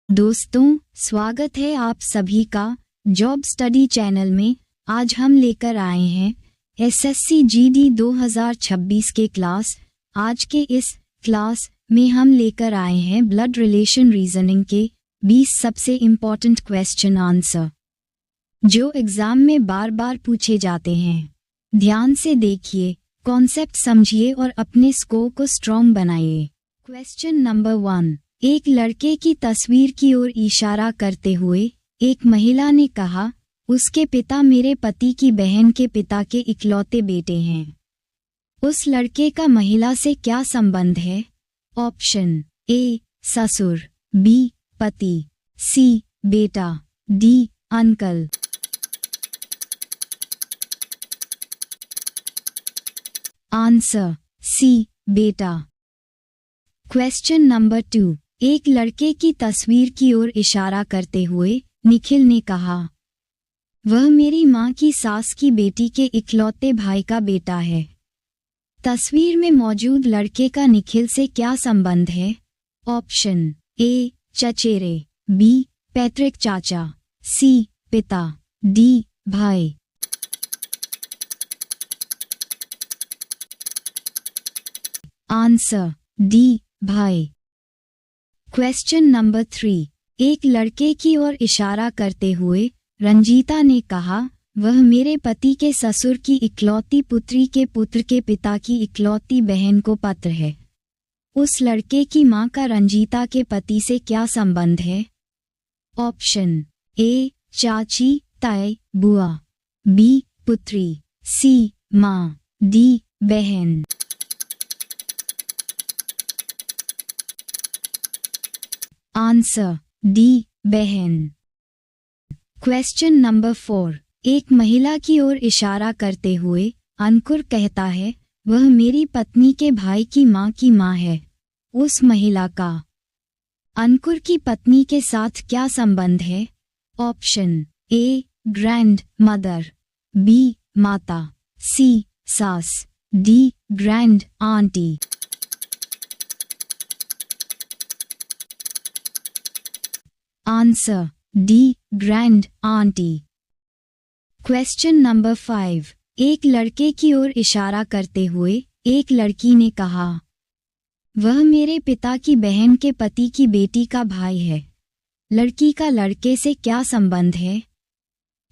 दोस्तों, स्वागत है आप सभी का जॉब स्टडी चैनल में। आज हम लेकर आए हैं एसएससी जीडी 2026 के क्लास। आज के इस क्लास में हम लेकर आए हैं ब्लड रिलेशन रीजनिंग के 20 सबसे इम्पोर्टेंट क्वेश्चन आंसर, जो एग्जाम में बार बार पूछे जाते हैं। ध्यान से देखिए, कॉन्सेप्ट समझिए और अपने स्कोर को स्ट्रॉन्ग बनाइए। Question number 1। एक लड़के की तस्वीर की ओर इशारा करते हुए एक महिला ने कहा, उसके पिता मेरे पति की बहन के पिता के इकलौते बेटे हैं। उस लड़के का महिला से क्या संबंध है? ऑप्शन ए ससुर, बी पति, सी बेटा, डी अंकल। आंसर सी बेटा। Question number 2। एक लड़के की तस्वीर की ओर इशारा करते हुए निखिल ने कहा, वह मेरी माँ की सास की बेटी के इकलौते भाई का बेटा है। तस्वीर में मौजूद लड़के का निखिल से क्या संबंध है? ऑप्शन ए चचेरे, बी पैतृक चाचा, सी पिता, डी भाई। आंसर डी भाई। Question number 3। एक लड़के की ओर इशारा करते हुए रंजीता ने कहा, वह मेरे पति के ससुर की इकलौती पुत्री के पुत्र के पिता की इकलौती बहन को पत्र है। उस लड़के की मां का रंजीता के पति से क्या संबंध है? ऑप्शन ए चाची ताई बुआ, बी पुत्री, सी मां, डी बहन। आंसर डी बहन। Question number 4। एक महिला की ओर इशारा करते हुए अंकुर कहता है, वह मेरी पत्नी के भाई की माँ है। उस महिला का अंकुर की पत्नी के साथ क्या संबंध है? Option A grandmother, B माता, सी सास, D grand aunty. Answer D grand aunty. Question number 5। एक लड़के की ओर इशारा करते हुए एक लड़की ने कहा, वह मेरे पिता की बहन के पति की बेटी का भाई है। लड़की का लड़के से क्या संबंध है?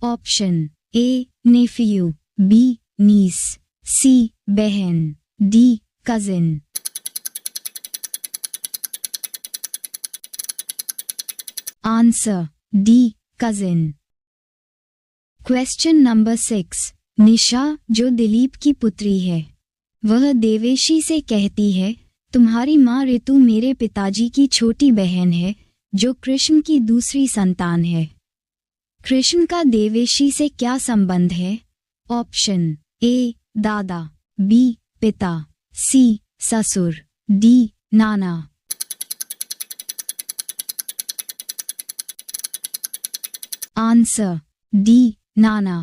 ऑप्शन ए नेफ्यू, बी नीस, सी बहन, D cousin. Answer D cousin. Question number 6। निशा, जो दिलीप की पुत्री है, वह देवेशी से कहती है, तुम्हारी माँ ऋतु मेरे पिताजी की छोटी बहन है, जो कृष्ण की दूसरी संतान है। कृष्ण का देवेशी से क्या संबंध है? ऑप्शन ए दादा, बी पिता, सी ससुर, डी नाना। आंसर डी नाना।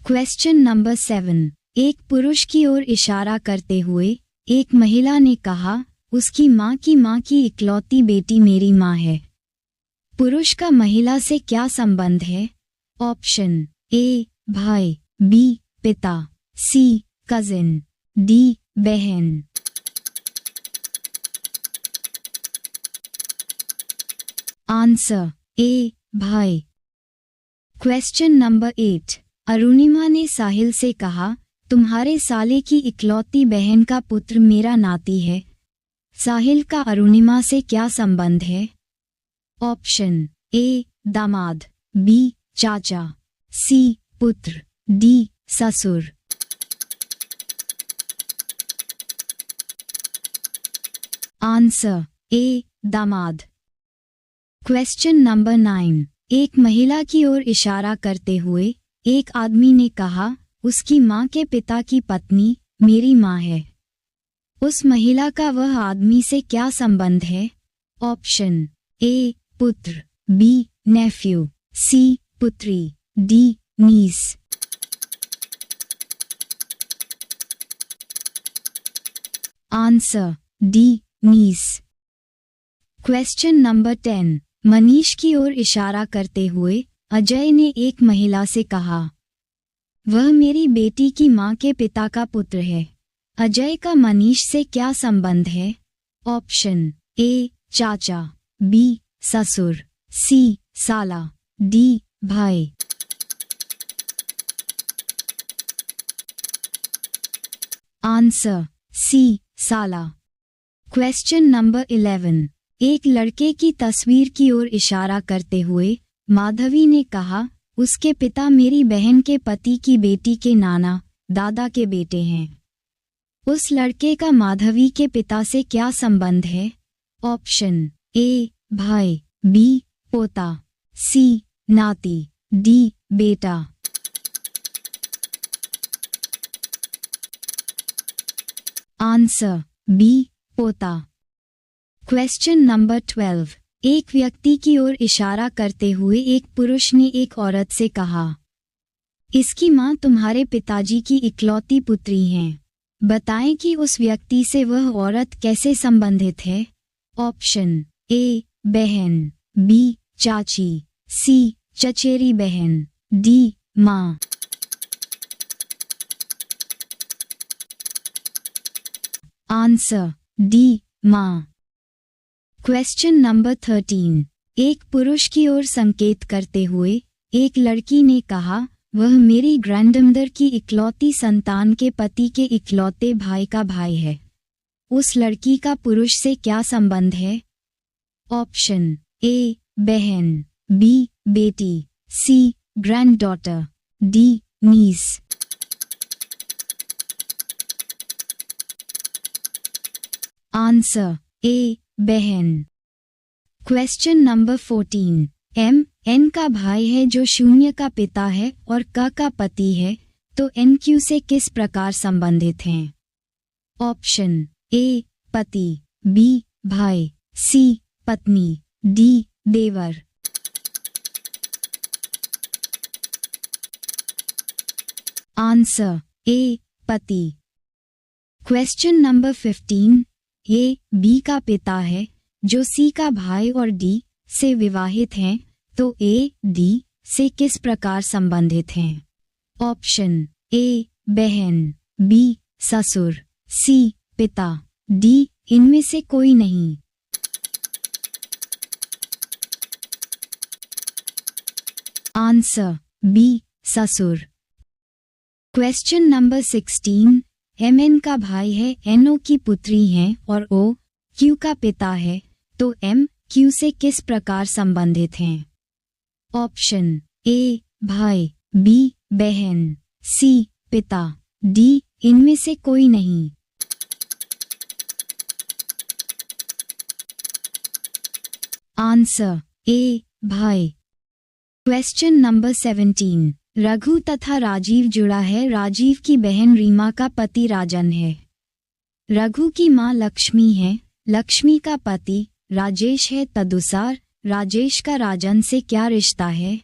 Question number 7। एक पुरुष की ओर इशारा करते हुए एक महिला ने कहा, उसकी माँ की इकलौती बेटी मेरी माँ है। पुरुष का महिला से क्या संबंध है? ऑप्शन ए भाई, बी पिता, सी कजिन, डी बहन। आंसर ए भाई। Question number 8। अरुणिमा ने साहिल से कहा, तुम्हारे साले की इकलौती बहन का पुत्र मेरा नाती है। साहिल का अरुणिमा से क्या संबंध है? ऑप्शन ए दामाद, बी चाचा, सी पुत्र, डी ससुर। आंसर ए दामाद। Question number 9। एक महिला की ओर इशारा करते हुए एक आदमी ने कहा, उसकी माँ के पिता की पत्नी मेरी माँ है। उस महिला का वह आदमी से क्या संबंध है? ऑप्शन ए पुत्र, बी नेफ्यू, सी पुत्री, D niece. Answer D niece. Question number 10। मनीष की ओर इशारा करते हुए अजय ने एक महिला से कहा, वह मेरी बेटी की माँ के पिता का पुत्र है। अजय का मनीष से क्या संबंध है? ऑप्शन ए चाचा, बी ससुर, सी साला, डी भाई। आंसर सी साला। Question number 11। एक लड़के की तस्वीर की ओर इशारा करते हुए माधवी ने कहा, उसके पिता मेरी बहन के पति की बेटी के नाना दादा के बेटे हैं। उस लड़के का माधवी के पिता से क्या संबंध है? ऑप्शन ए भाई, बी पोता, सी नाती, डी बेटा। आंसर बी पोता। Question number 12। एक व्यक्ति की ओर इशारा करते हुए एक पुरुष ने एक औरत से कहा, इसकी माँ तुम्हारे पिताजी की इकलौती पुत्री हैं। बताएं कि उस व्यक्ति से वह औरत कैसे संबंधित है? ऑप्शन ए बहन, बी चाची, सी चचेरी बहन, डी माँ। आंसर डी माँ। Question number 13। एक पुरुष की ओर संकेत करते हुए एक लड़की ने कहा, वह मेरी ग्रैंडमदर की इकलौती संतान के पति के इकलौते भाई का भाई है। उस लड़की का पुरुष से क्या संबंध है? ऑप्शन ए बहन, बी बेटी, C granddaughter, D niece. Answer A बहन। Question number 14। एम एन का भाई है जो शून्य का पिता है और क का पति है, तो एन क्यू से किस प्रकार संबंधित हैं? ऑप्शन ए पति, बी भाई, सी पत्नी, डी देवर। आंसर ए पति। Question number 15। ए बी का पिता है जो सी का भाई और डी से विवाहित हैं, तो ए डी से किस प्रकार संबंधित हैं? ऑप्शन ए बहन, बी ससुर, सी पिता, डी इनमें से कोई नहीं। आंसर बी ससुर। Question number 16। एम एन का भाई है, एन ओ की पुत्री है और ओ क्यू का पिता है, तो एम क्यू से किस प्रकार संबंधित हैं? ऑप्शन ए भाई, बी बहन, सी पिता, डी इनमें से कोई नहीं। आंसर ए भाई। Question number 17। रघु तथा राजीव जुड़ा है। राजीव की बहन रीमा का पति राजन है। रघु की माँ लक्ष्मी है। लक्ष्मी का पति राजेश है। तदुसार राजेश का राजन से क्या रिश्ता है?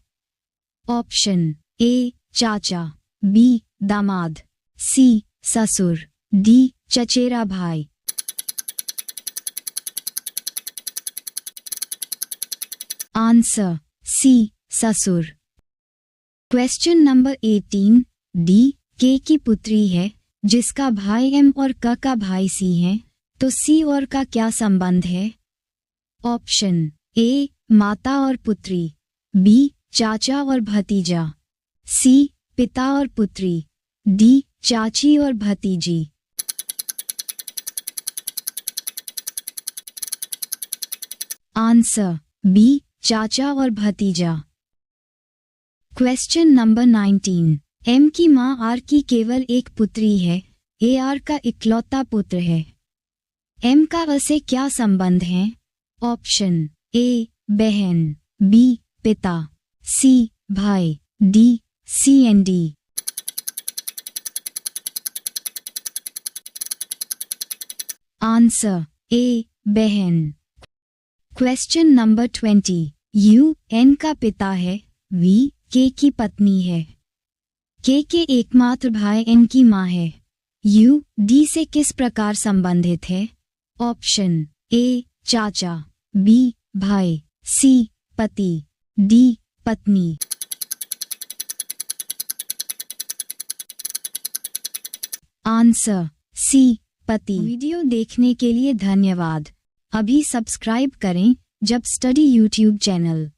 ऑप्शन ए चाचा, बी दामाद, सी ससुर, डी चचेरा भाई। आंसर सी ससुर। Question number 18। डी के की पुत्री है जिसका भाई एम और क का भाई सी है, तो सी और का क्या संबंध है? ऑप्शन ए माता और पुत्री, बी चाचा और भतीजा, सी पिता और पुत्री, डी चाची और भतीजी। आंसर बी चाचा और भतीजा। Question number 19। एम की मां आर की केवल एक पुत्री है। ए आर का इकलौता पुत्र है। एम का अ से क्या संबंध है? ऑप्शन ए बहन, बी पिता, सी भाई, D C and D. Answer A बहन। Question number 20। यू एन का पिता है। वी के की पत्नी है। के एकमात्र भाई एन की माँ है। यू डी से किस प्रकार संबंधित है? ऑप्शन ए चाचा, बी भाई, सी पति, डी पत्नी। आंसर सी पति। वीडियो देखने के लिए धन्यवाद। अभी सब्सक्राइब करें जब स्टडी यूट्यूब चैनल।